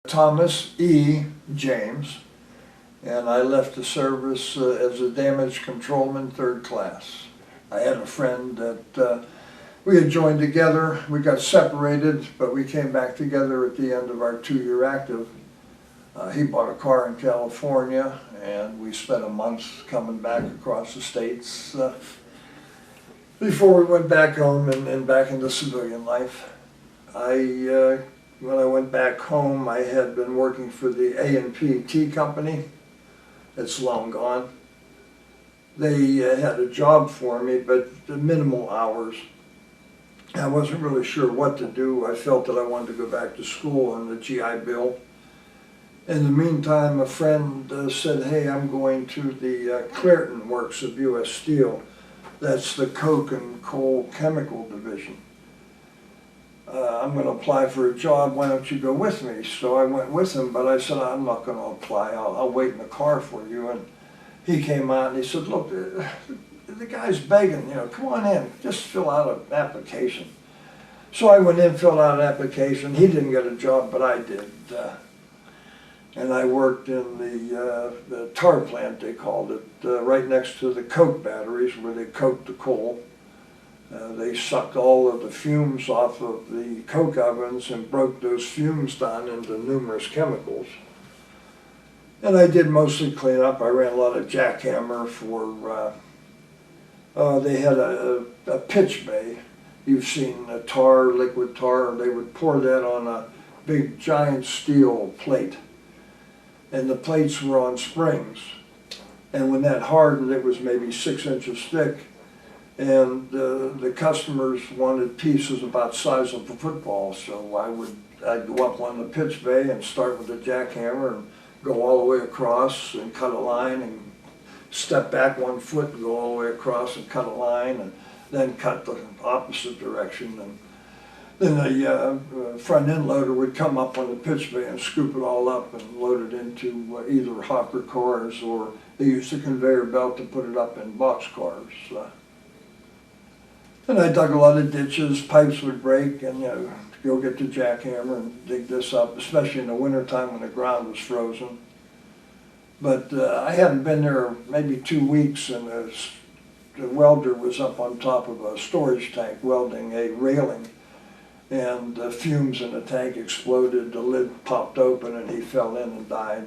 Thomas E. James, and I left the service as a damage controlman, 3rd class. I had a friend that we had joined together. We got separated, but we came back together at the end of our 2-year active. He bought a car in California, and we spent a month coming back across the states before we went back home and back into civilian life. When I went back home, I had been working for the A&P Tea Company. It's long gone. They had a job for me, but the minimal hours. I wasn't really sure what to do. I felt that I wanted to go back to school on the GI Bill. In the meantime, a friend said, hey, I'm going to the Clairton Works of U.S. Steel. That's the coke and coal chemical division. I'm going to apply for a job, why don't you go with me? So I went with him, but I said, I'm not going to apply, I'll wait in the car for you. And he came out and he said, look, the guy's begging, come on in, just fill out an application. So I went in, filled out an application. He didn't get a job, but I did. And I worked in the tar plant, they called it, right next to the coke batteries where they coked the coal. They sucked all of the fumes off of the coke ovens and broke those fumes down into numerous chemicals. And I did mostly cleanup. I ran a lot of jackhammer for, they had a pitch bay. You've seen tar, liquid tar, they would pour that on a big giant steel plate. And the plates were on springs. And when that hardened, it was maybe 6 inches thick. And the customers wanted pieces about the size of a football, so I'd go up on the pitch bay and start with the jackhammer and go all the way across and cut a line and step back 1 foot and go all the way across and cut a line and then cut the opposite direction. And then the front end loader would come up on the pitch bay and scoop it all up and load it into either hopper cars, or they used a conveyor belt to put it up in box cars. And I dug a lot of ditches, pipes would break, and go get the jackhammer and dig this up, especially in the wintertime when the ground was frozen. But I hadn't been there maybe 2 weeks, and the welder was up on top of a storage tank welding a railing, and the fumes in the tank exploded, the lid popped open, and he fell in and died.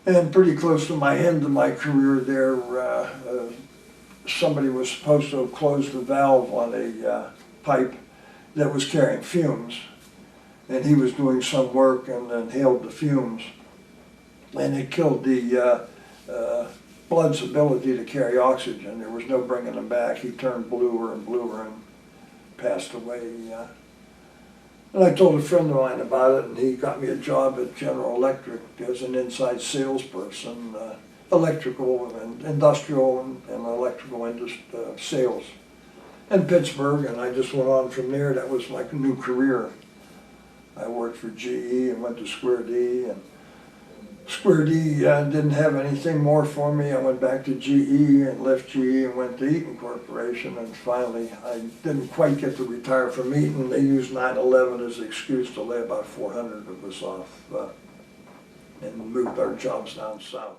And pretty close to my end of my career there, somebody was supposed to have closed the valve on a pipe that was carrying fumes, and he was doing some work and inhaled the fumes, and it killed the blood's ability to carry oxygen. There was no bringing him back. He turned bluer and bluer and passed away. And I told a friend of mine about it, and he got me a job at General Electric as an inside salesperson. Electrical and industrial and electrical sales in Pittsburgh, and I just went on from there. That was like a new career. I worked for GE and went to Square D, and Square D didn't have anything more for me. I went back to GE and left GE and went to Eaton Corporation, and finally I didn't quite get to retire from Eaton. They used 9/11 as an excuse to lay about 400 of us off and moved our jobs down south.